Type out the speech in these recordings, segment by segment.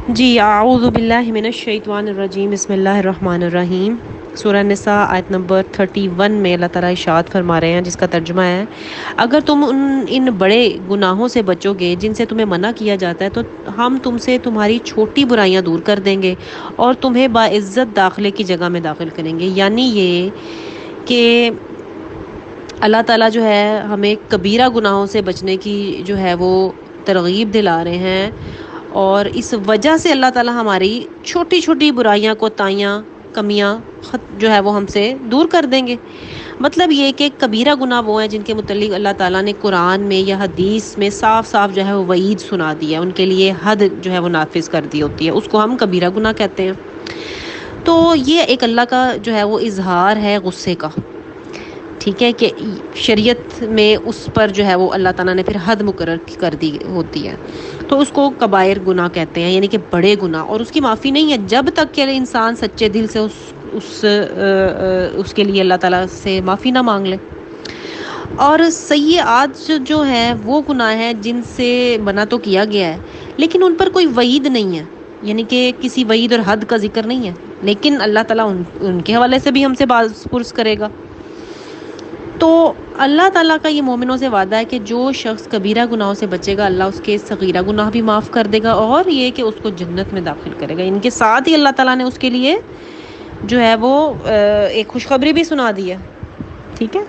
جی اعوذ باللہ من الشیطان الرجیم، بسم اللہ الرحمن الرحیم۔ سورہ نساء آیت نمبر 31 میں اللہ تعالیٰ ارشاد فرما رہے ہیں، جس کا ترجمہ ہے: اگر تم ان بڑے گناہوں سے بچو گے جن سے تمہیں منع کیا جاتا ہے تو ہم تم سے تمہاری چھوٹی برائیاں دور کر دیں گے اور تمہیں باعزت داخلے کی جگہ میں داخل کریں گے۔ یعنی یہ کہ اللہ تعالیٰ جو ہے ہمیں کبیرہ گناہوں سے بچنے کی جو ہے وہ ترغیب دلا رہے ہیں، اور اس وجہ سے اللہ تعالیٰ ہماری چھوٹی چھوٹی برائیاں، کوتاہیاں، کمیاں جو ہے وہ ہم سے دور کر دیں گے۔ مطلب یہ کہ کبیرہ گناہ وہ ہیں جن کے متعلق اللہ تعالیٰ نے قرآن میں یا حدیث میں صاف صاف جو ہے وہ وعید سنا دی ہے، ان کے لیے حد جو ہے وہ نافذ کر دی ہوتی ہے، اس کو ہم کبیرہ گناہ کہتے ہیں۔ تو یہ ایک اللہ کا جو ہے وہ اظہار ہے غصے کا، ٹھیک ہے، کہ شریعت میں اس پر جو ہے وہ اللہ تعالیٰ نے پھر حد مقرر کر دی ہوتی ہے، تو اس کو کبائر گناہ کہتے ہیں، یعنی کہ بڑے گناہ، اور اس کی معافی نہیں ہے جب تک کہ انسان سچے دل سے اس کے لیے اللہ تعالیٰ سے معافی نہ مانگ لے۔ اور سیئات جو ہیں وہ گناہ ہیں جن سے منع تو کیا گیا ہے لیکن ان پر کوئی وعید نہیں ہے، یعنی کہ کسی وعید اور حد کا ذکر نہیں ہے، لیکن اللہ تعالیٰ ان کے حوالے سے بھی ہم سے باز پرس کرے گا۔ تو اللہ تعالیٰ کا یہ مومنوں سے وعدہ ہے کہ جو شخص کبیرہ گناہوں سے بچے گا، اللہ اس کے صغیرہ گناہ بھی معاف کر دے گا، اور یہ کہ اس کو جنت میں داخل کرے گا۔ ان کے ساتھ ہی اللہ تعالیٰ نے اس کے لیے جو ہے وہ ایک خوشخبری بھی سنا دی ہے، ٹھیک ہے۔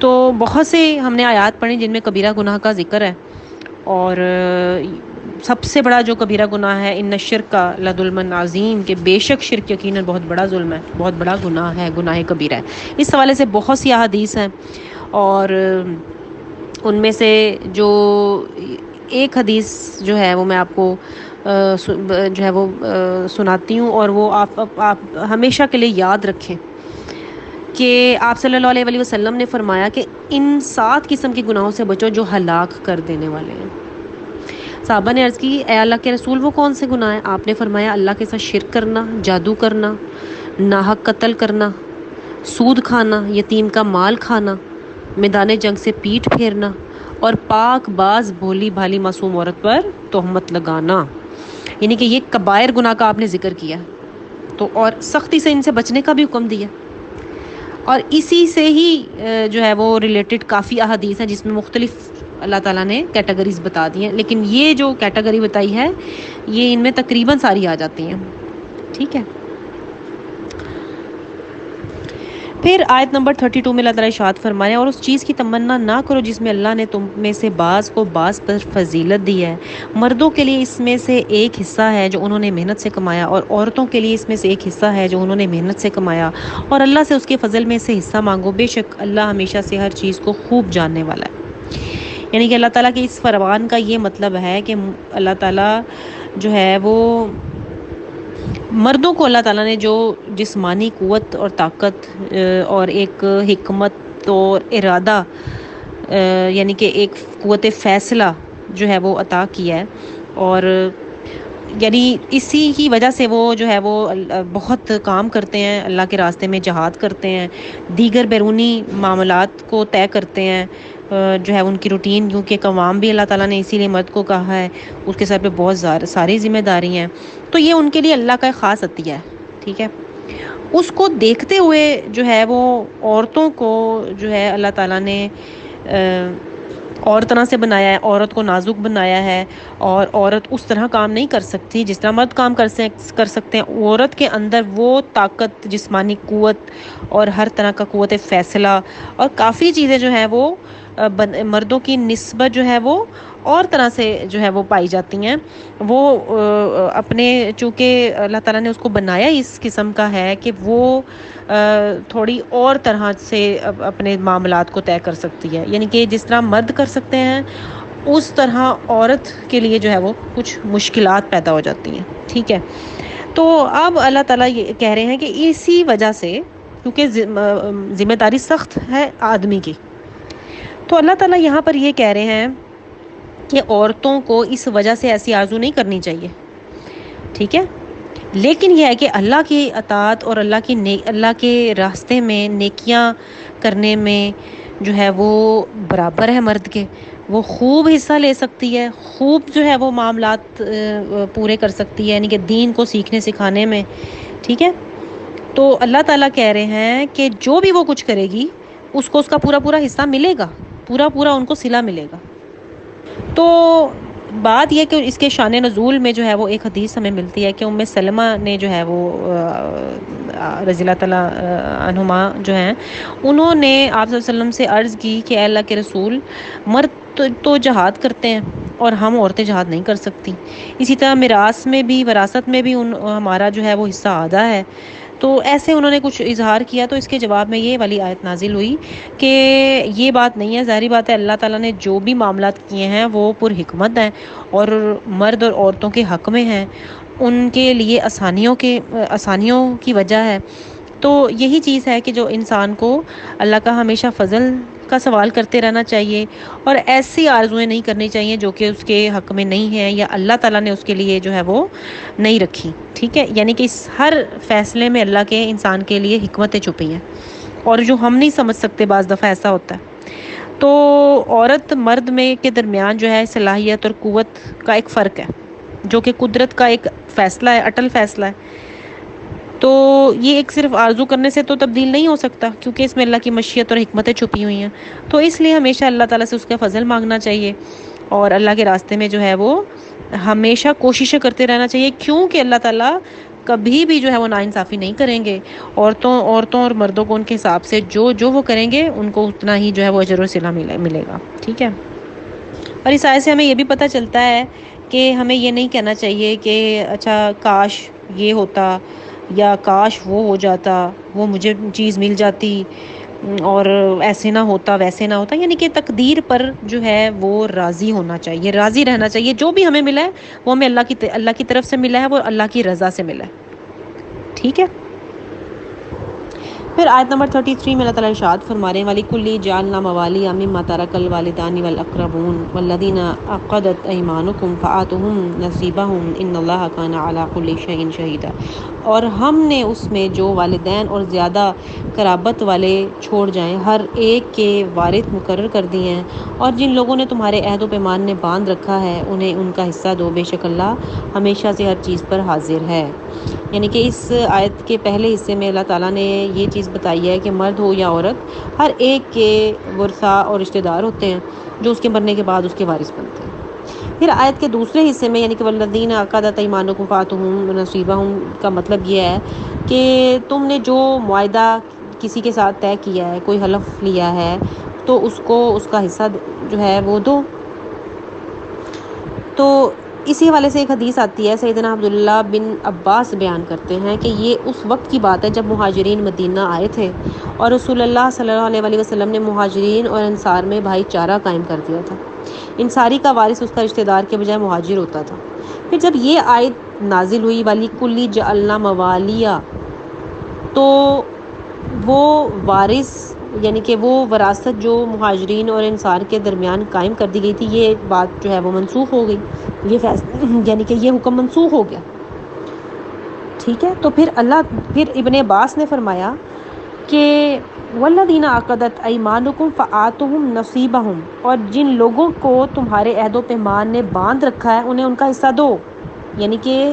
تو بہت سے ہم نے آیات پڑھی جن میں کبیرہ گناہ کا ذکر ہے، اور سب سے بڑا جو کبیرہ گناہ ہے ان الشرک لظلم عظیم، کہ بے شک شرک یقیناً بہت بڑا ظلم ہے، بہت بڑا گناہ ہے، گناہ کبیرہ ہے۔ اس حوالے سے بہت سی احادیث ہیں، اور ان میں سے جو ایک حدیث جو ہے وہ میں آپ کو جو ہے وہ سناتی ہوں، اور وہ آپ ہمیشہ کے لیے یاد رکھیں کہ آپ صلی اللہ علیہ وسلم نے فرمایا کہ ان 7 قسم کے گناہوں سے بچو جو ہلاک کر دینے والے ہیں۔ صحابہ نے عرض کی: اے اللہ کے رسول، وہ کون سے گناہ ہیں؟ آپ نے فرمایا: اللہ کے ساتھ شرک کرنا، جادو کرنا، ناحق قتل کرنا، سود کھانا، یتیم کا مال کھانا، میدان جنگ سے پیٹھ پھیرنا، اور پاک باز بھولی بھالی معصوم عورت پر تہمت لگانا۔ یعنی کہ یہ کبائر گناہ کا آپ نے ذکر کیا، تو اور سختی سے ان سے بچنے کا بھی حکم دیا، اور اسی سے ہی جو ہے وہ ریلیٹڈ کافی احادیث ہیں جس میں مختلف اللہ تعالیٰ نے کیٹیگریز بتا دی ہیں، لیکن یہ جو کیٹیگری بتائی ہے یہ ان میں تقریباً ساری آ جاتی ہیں، ٹھیک ہے۔ پھر آیت نمبر 32 میں اللہ تعالیٰ ارشاد فرمایا: اور اس چیز کی تمنا نہ کرو جس میں اللہ نے تم میں سے بعض کو بعض پر فضیلت دی ہے، مردوں کے لیے اس میں سے ایک حصہ ہے جو انہوں نے محنت سے کمایا، اور عورتوں کے لیے اس میں سے ایک حصہ ہے جو انہوں نے محنت سے کمایا، اور اللہ سے اس کے فضل میں سے حصہ مانگو، بے شک اللہ ہمیشہ سے ہر چیز کو خوب جاننے والا ہے۔ یعنی کہ اللہ تعالیٰ کے اس فرمان کا یہ مطلب ہے کہ اللہ تعالیٰ جو ہے وہ مردوں کو اللہ تعالیٰ نے جو جسمانی قوت اور طاقت اور ایک حکمت اور ارادہ، یعنی کہ ایک قوت فیصلہ جو ہے وہ عطا کیا ہے، اور یعنی اسی کی وجہ سے وہ جو ہے وہ بہت کام کرتے ہیں، اللہ کے راستے میں جہاد کرتے ہیں، دیگر بیرونی معاملات کو طے کرتے ہیں، جو ہے ان کی روٹین، کیونکہ قوام بھی اللہ تعالیٰ نے اسی لیے مرد کو کہا ہے، اس کے سر پہ بہت ساری ذمہ داری ہیں، تو یہ ان کے لیے اللہ کا ایک خاص عطیہ ہے، ٹھیک ہے۔ اس کو دیکھتے ہوئے جو ہے وہ عورتوں کو جو ہے اللہ تعالیٰ نے اور طرح سے بنایا ہے، عورت کو نازک بنایا ہے، اور عورت اس طرح کام نہیں کر سکتی جس طرح مرد کام کر سکتے ہیں۔ عورت کے اندر وہ طاقت، جسمانی قوت اور ہر طرح کا قوت فیصلہ اور کافی چیزیں جو ہیں وہ مردوں کی نسبت جو ہے وہ اور طرح سے جو ہے وہ پائی جاتی ہیں۔ وہ اپنے چونکہ اللہ تعالیٰ نے اس کو بنایا اس قسم کا ہے کہ وہ تھوڑی اور طرح سے اپنے معاملات کو طے کر سکتی ہے، یعنی کہ جس طرح مرد کر سکتے ہیں اس طرح عورت کے لیے جو ہے وہ کچھ مشکلات پیدا ہو جاتی ہیں، ٹھیک ہے۔ تو اب اللہ تعالیٰ یہ کہہ رہے ہیں کہ اسی وجہ سے، کیونکہ ذمہ داری سخت ہے آدمی کی، تو اللہ تعالیٰ یہاں پر یہ کہہ رہے ہیں کہ عورتوں کو اس وجہ سے ایسی آرزو نہیں کرنی چاہیے، ٹھیک ہے۔ لیکن یہ ہے کہ اللہ کی اطاعت اور اللہ کے راستے میں نیکیاں کرنے میں جو ہے وہ برابر ہے مرد کے، وہ خوب حصہ لے سکتی ہے، خوب جو ہے وہ معاملات پورے کر سکتی ہے، یعنی کہ دین کو سیکھنے سکھانے میں، ٹھیک ہے۔ تو اللہ تعالیٰ کہہ رہے ہیں کہ جو بھی وہ کچھ کرے گی اس کو اس کا پورا پورا حصہ ملے گا، پورا پورا ان کو صلہ ملے گا۔ تو بات یہ کہ اس کے شان نزول میں جو ہے وہ ایک حدیث ہمیں ملتی ہے کہ ام سلمہ نے جو ہے وہ رضی اللہ تعالیٰ عنہما جو ہیں، انہوں نے آپ صلی اللہ علیہ وسلم سے عرض کی کہ اے اللہ کے رسول، مرد تو جہاد کرتے ہیں اور ہم عورتیں جہاد نہیں کر سکتی، اسی طرح میراث میں بھی، وراثت میں بھی ہمارا جو ہے وہ حصہ آدھا ہے۔ تو ایسے انہوں نے کچھ اظہار کیا، تو اس کے جواب میں یہ والی آیت نازل ہوئی کہ یہ بات نہیں ہے، ظاہری بات ہے اللہ تعالیٰ نے جو بھی معاملات کیے ہیں وہ پر حکمت ہیں اور مرد اور عورتوں کے حق میں ہیں، ان کے لیے آسانیوں کی وجہ ہے۔ تو یہی چیز ہے کہ جو انسان کو اللہ کا ہمیشہ فضل کا سوال کرتے رہنا چاہیے اور ایسی آرزویں نہیں کرنی چاہیے جو کہ اس کے حق میں نہیں ہیں یا اللہ تعالیٰ نے اس کے لیے جو ہے وہ نہیں رکھی، ٹھیک ہے۔ یعنی کہ اس ہر فیصلے میں اللہ کے انسان کے لیے حکمتیں چھپی ہیں اور جو ہم نہیں سمجھ سکتے، بعض دفعہ ایسا ہوتا ہے۔ تو عورت مرد میں کے درمیان جو ہے صلاحیت اور قوت کا ایک فرق ہے جو کہ قدرت کا ایک فیصلہ ہے، اٹل فیصلہ ہے۔ تو یہ ایک صرف آرزو کرنے سے تو تبدیل نہیں ہو سکتا کیونکہ اس میں اللہ کی مشیت اور حکمتیں چھپی ہوئی ہیں۔ تو اس لیے ہمیشہ اللہ تعالیٰ سے اس کا فضل مانگنا چاہیے اور اللہ کے راستے میں جو ہے وہ ہمیشہ کوششیں کرتے رہنا چاہیے، کیونکہ اللہ تعالیٰ کبھی بھی جو ہے وہ ناانصافی نہیں کریں گے۔ عورتوں اور مردوں کو ان کے حساب سے جو وہ کریں گے ان کو اتنا ہی جو ہے وہ اجر و صلہ ملے گا، ٹھیک ہے۔ اور اس آیت سے ہمیں یہ بھی پتہ چلتا ہے کہ ہمیں یہ نہیں کہنا چاہیے کہ اچھا کاش یہ ہوتا یا کاش وہ ہو جاتا، وہ مجھے چیز مل جاتی اور ایسے نہ ہوتا ویسے نہ ہوتا، یعنی کہ تقدیر پر جو ہے وہ راضی ہونا چاہیے، راضی رہنا چاہیے۔ جو بھی ہمیں ملا ہے وہ ہمیں اللہ کی طرف سے ملا ہے، وہ اللہ کی رضا سے ملا ہے، ٹھیک ہے۔ پھر آیت نمبر 33 میں اللہ تعالیٰ ارشاد فرما رہے ہیں وَلِكُلِّ جَعَلْنَا مَوَالِيَ مِمَّا تَرَكَ الْوَالِدَانِ وَالْأَقْرَبُونَ وَالَّذِينَ عَقَدَتْ أَيْمَانُكُمْ فَآتُوهُمْ نَصِيبَهُمْ إِنَّ اللَّهَ كَانَ عَلَى كُلِّ شَيْءٍ شَهِيدًا۔ اور ہم نے اس میں جو والدین اور زیادہ قرابت والے چھوڑ جائیں ہر ایک کے وارث مقرر کر دیے ہیں، اور جن لوگوں نے تمہارے عہد و پیمان نے باندھ رکھا ہے انہیں ان کا حصہ دو، بے شک اللہ ہمیشہ سے ہر چیز پر حاضر ہے۔ یعنی کہ اس آیت کے پہلے حصے میں اللہ تعالیٰ نے یہ چیز بتائی ہے کہ مرد ہو یا عورت ہر ایک کے ورثاء اور رشتہ دار ہوتے ہیں جو اس کے مرنے کے بعد اس کے وارث بنتے ہیں۔ پھر آیت کے دوسرے حصے میں یعنی کہ والذین عقدت ایمانکم فآتوہم نصیبہم کا مطلب یہ ہے کہ تم نے جو معاہدہ کسی کے ساتھ طے کیا ہے، کوئی حلف لیا ہے، تو اس کو اس کا حصہ جو ہے وہ دو۔ تو اسی حوالے سے ایک حدیث آتی ہے، سیدنا عبداللہ بن عباس بیان کرتے ہیں کہ یہ اس وقت کی بات ہے جب مہاجرین مدینہ آئے تھے اور رسول اللہ صلی اللہ علیہ وسلم نے مہاجرین اور انصار میں بھائی چارہ قائم کر دیا تھا۔ انصاری کا وارث اس کا رشتہ دار کے بجائے مہاجر ہوتا تھا۔ پھر جب یہ آیت نازل ہوئی وَلِكُلِّ جَعَلْنَا مَوَالِيَ، تو وہ وارث یعنی کہ وہ وراثت جو مہاجرین اور انصار کے درمیان قائم کر دی گئی تھی، یہ بات جو ہے وہ منسوخ ہو گئی، یہ یعنی کہ یہ حکم منسوخ ہو گیا، ٹھیک ہے۔ تو پھر ابن عباس نے فرمایا کہ والذین عقدت ایمانکم فآتوہم نصیبہم، اور جن لوگوں کو تمہارے عہد و پیمان نے باندھ رکھا ہے انہیں ان کا حصہ دو، یعنی کہ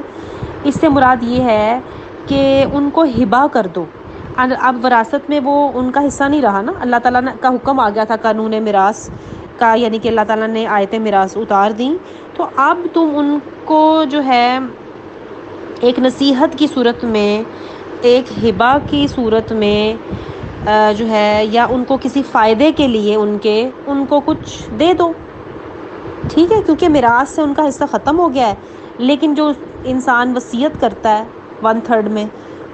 اس سے مراد یہ ہے کہ ان کو ہبہ کر دو۔ اب وراثت میں وہ ان کا حصہ نہیں رہا نا، اللہ تعالیٰ کا حکم آ گیا تھا قانون میراث کا، یعنی کہ اللہ تعالیٰ نے آیت میراث اتار دیں، تو اب تم ان کو جو ہے ایک نصیحت کی صورت میں، ایک ہبہ کی صورت میں جو ہے یا ان کو کسی فائدے کے لیے ان کو کچھ دے دو، ٹھیک ہے، کیونکہ میراث سے ان کا حصہ ختم ہو گیا ہے، لیکن جو انسان وصیت کرتا ہے 1/3 میں،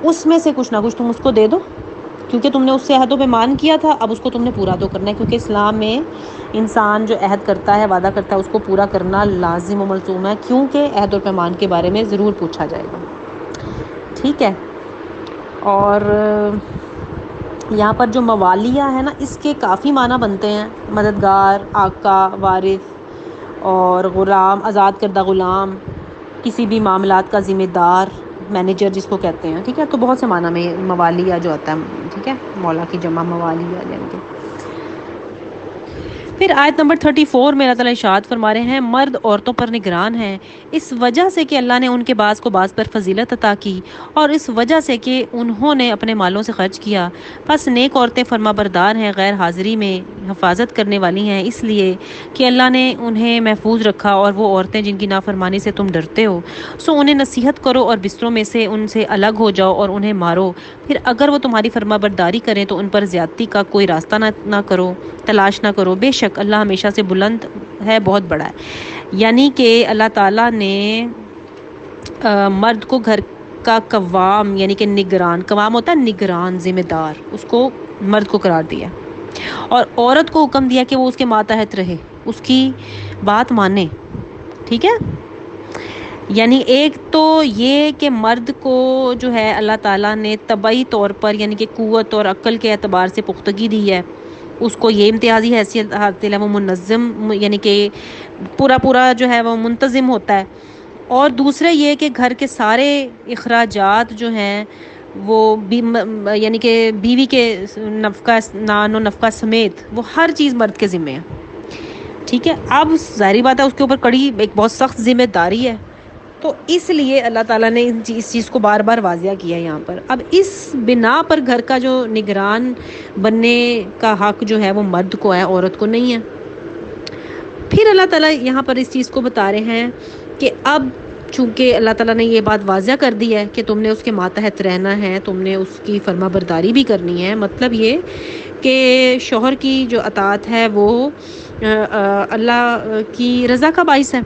اس میں سے کچھ نہ کچھ تم اس کو دے دو، کیونکہ تم نے اس سے عہد و پیمان کیا تھا، اب اس کو تم نے پورا تو کرنا ہے، کیونکہ اسلام میں انسان جو عہد کرتا ہے، وعدہ کرتا ہے، اس کو پورا کرنا لازم و ملزوم ہے، کیونکہ عہد و پیمان کے بارے میں ضرور پوچھا جائے گا، ٹھیک ہے۔ اور یہاں پر جو موالیہ ہے نا، اس کے کافی معنی بنتے ہیں، مددگار، آقا، وارث اور غلام، آزاد کردہ غلام، کسی بھی معاملات کا ذمہ دار، مینیجر جس کو کہتے ہیں، ٹھیک ہے۔ تو بہت سے معنی میں موالیہ جو آتا ہے، ٹھیک ہے، مولا کی جمع موالیہ، یعنی کہ پھر آیت نمبر 34 میں اللہ تعالیٰ ارشاد فرما رہے ہیں مرد عورتوں پر نگران ہیں اس وجہ سے کہ اللہ نے ان کے بعض کو بعض پر فضیلت عطا کی اور اس وجہ سے کہ انہوں نے اپنے مالوں سے خرچ کیا. پس نیک عورتیں فرما بردار ہیں غیر حاضری میں حفاظت کرنے والی ہیں اس لیے کہ اللہ نے انہیں محفوظ رکھا. اور وہ عورتیں جن کی نافرمانی سے تم ڈرتے ہو سو انہیں نصیحت کرو اور بستروں میں سے ان سے الگ ہو جاؤ اور انہیں مارو. پھر اگر وہ تمہاری فرما برداری کریں تو ان پر زیادتی کا کوئی راستہ نہ کرو تلاش نہ کرو. بے شک اللہ ہمیشہ سے بلند ہے بہت بڑا ہے. یعنی کہ اللہ تعالیٰ نے مرد کو گھر کا قوام یعنی کہ نگران، قوام ہوتا ہے نگران ذمہ دار، اس کو مرد کو قرار دیا اور عورت کو حکم دیا کہ وہ اس کے ماتحت رہے، اس کی بات مانے. ٹھیک ہے، یعنی ایک تو یہ کہ مرد کو جو ہے اللہ تعالیٰ نے طبعی طور پر یعنی کہ قوت اور عقل کے اعتبار سے پختگی دی ہے، اس کو یہ امتیازی حیثیت حاصل ہے، وہ منظم یعنی کہ پورا جو ہے وہ منتظم ہوتا ہے. اور دوسرا یہ کہ گھر کے سارے اخراجات جو ہیں وہ یعنی کہ بیوی کے نفقہ نان و نفقہ سمیت وہ ہر چیز مرد کے ذمہ ہے. ٹھیک ہے، اب ظاہری بات ہے اس کے اوپر کڑی ایک بہت سخت ذمہ داری ہے، تو اس لیے اللہ تعالیٰ نے اس چیز کو بار بار واضح کیا یہاں پر. اب اس بنا پر گھر کا جو نگران بننے کا حق جو ہے وہ مرد کو ہے، عورت کو نہیں ہے. پھر اللہ تعالیٰ یہاں پر اس چیز کو بتا رہے ہیں کہ اب چونکہ اللہ تعالیٰ نے یہ بات واضح کر دی ہے کہ تم نے اس کے ماتحت رہنا ہے، تم نے اس کی فرما برداری بھی کرنی ہے. مطلب یہ کہ شوہر کی جو اطاعت ہے وہ اللہ کی رضا کا باعث ہے.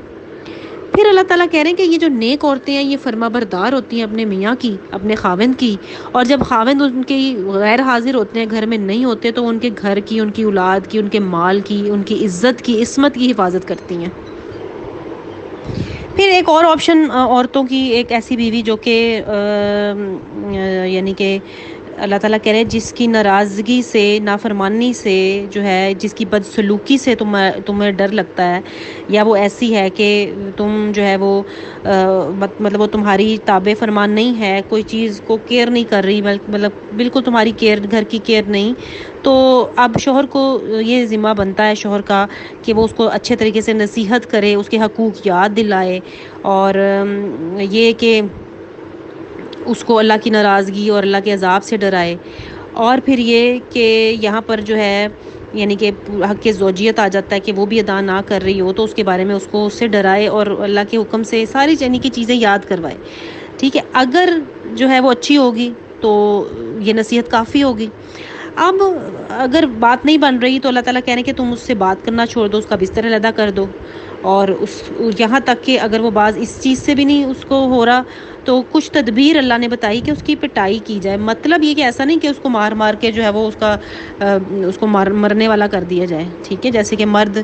پھر اللہ تعالیٰ کہہ رہے ہیں کہ یہ جو نیک عورتیں ہیں یہ فرما بردار ہوتی ہیں اپنے میاں کی، اپنے خاوند کی، اور جب خاوند ان کے غیر حاضر ہوتے ہیں، گھر میں نہیں ہوتے، تو ان کے گھر کی، ان کی اولاد کی، ان کے مال کی، ان کی عزت کی، عصمت کی حفاظت کرتی ہیں. پھر ایک اور آپشن عورتوں کی ایک ایسی بیوی جو کہ یعنی کہ اللہ تعالیٰ کہہ رہے ہیں جس کی ناراضگی سے، نافرمانی سے جو ہے، جس کی بدسلوکی سے تمہیں ڈر لگتا ہے، یا وہ ایسی ہے کہ تم جو ہے وہ مطلب وہ تمہاری تابع فرمان نہیں ہے، کوئی چیز کو کیئر نہیں کر رہی، مطلب بالکل تمہاری کیئر، گھر کی کیئر نہیں، تو اب شوہر کو یہ ذمہ بنتا ہے شوہر کا کہ وہ اس کو اچھے طریقے سے نصیحت کرے، اس کے حقوق یاد دلائے، اور یہ کہ اس کو اللہ کی ناراضگی اور اللہ کے عذاب سے ڈرائے. اور پھر یہ کہ یہاں پر جو ہے یعنی کہ حق زوجیت آ جاتا ہے کہ وہ بھی ادا نہ کر رہی ہو تو اس کے بارے میں اس کو اس سے ڈرائے اور اللہ کے حکم سے ساری یعنی کی چیزیں یاد کروائے. ٹھیک ہے، اگر جو ہے وہ اچھی ہوگی تو یہ نصیحت کافی ہوگی. اب اگر بات نہیں بن رہی تو اللہ تعالیٰ کہہ رہے ہیں کہ تم اس سے بات کرنا چھوڑ دو، اس کا بستر علیحدہ کر دو، اور یہاں تک کہ اگر وہ بعض اس چیز سے بھی نہیں اس کو ہو رہا تو کچھ تدبیر اللہ نے بتائی کہ اس کی پٹائی کی جائے. مطلب یہ کہ ایسا نہیں کہ اس کو مار کے جو ہے وہ اس کو مرنے والا کر دیا جائے. ٹھیک ہے، جیسے کہ مرد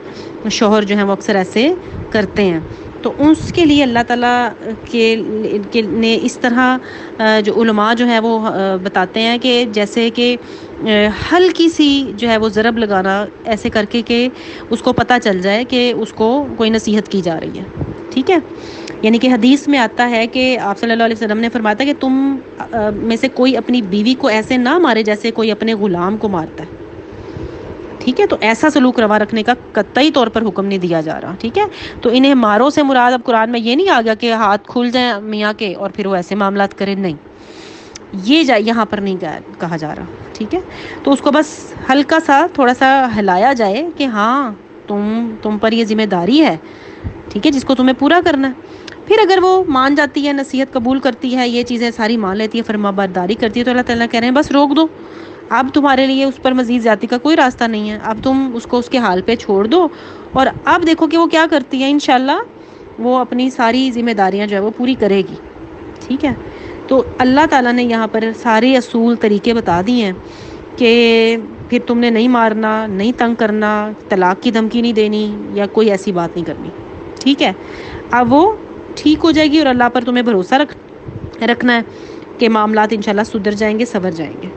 شوہر جو ہیں وہ اکثر ایسے کرتے ہیں. تو اس کے لیے اللہ تعالیٰ کے نے اس طرح جو علماء جو ہے وہ بتاتے ہیں کہ جیسے کہ ہلکی سی جو ہے وہ ضرب لگانا ایسے کر کے کہ اس کو پتہ چل جائے کہ اس کو کوئی نصیحت کی جا رہی ہے. ٹھیک ہے، یعنی کہ حدیث میں آتا ہے کہ آپ صلی اللہ علیہ وسلم نے فرمایا کہ تم میں سے کوئی اپنی بیوی کو ایسے نہ مارے جیسے کوئی اپنے غلام کو مارتا ہے. ٹھیک ہے، تو ایسا سلوک روا رکھنے کا قطعی طور پر حکم نہیں دیا جا رہا. ٹھیک ہے، تو انہیں مارو سے مراد اب قرآن میں یہ نہیں آ گیا کہ ہاتھ کھل جائیں میاں کے اور پھر وہ ایسے معاملات کریں، نہیں، یہ یہاں پر نہیں کہا جا رہا. ٹھیک ہے، تو اس کو بس ہلکا سا تھوڑا سا ہلایا جائے کہ ہاں تم پر یہ ذمہ داری ہے، ٹھیک ہے، جس کو تمہیں پورا کرنا ہے. پھر اگر وہ مان جاتی ہے، نصیحت قبول کرتی ہے، یہ چیزیں ساری مان لیتی ہے، فرما برداری کرتی ہے، تو اللہ تعالیٰ کہہ رہے ہیں بس روک دو، اب تمہارے لیے اس پر مزید زیادتی کا کوئی راستہ نہیں ہے، اب تم اس کو اس کے حال پہ چھوڑ دو، اور اب دیکھو کہ وہ کیا کرتی ہے. انشاءاللہ وہ اپنی ساری ذمہ داریاں جو ہے وہ پوری کرے گی. ٹھیک ہے، تو اللہ تعالیٰ نے یہاں پر سارے اصول طریقے بتا دیے ہیں کہ پھر تم نے نہیں مارنا، نہیں تنگ کرنا، طلاق کی دھمکی نہیں دینی یا کوئی ایسی بات نہیں کرنی. ٹھیک ہے، اب وہ ٹھیک ہو جائے گی اور اللہ پر تمہیں بھروسہ رکھنا ہے کہ معاملات انشاءاللہ سدھر جائیں گے، سنور جائیں گے.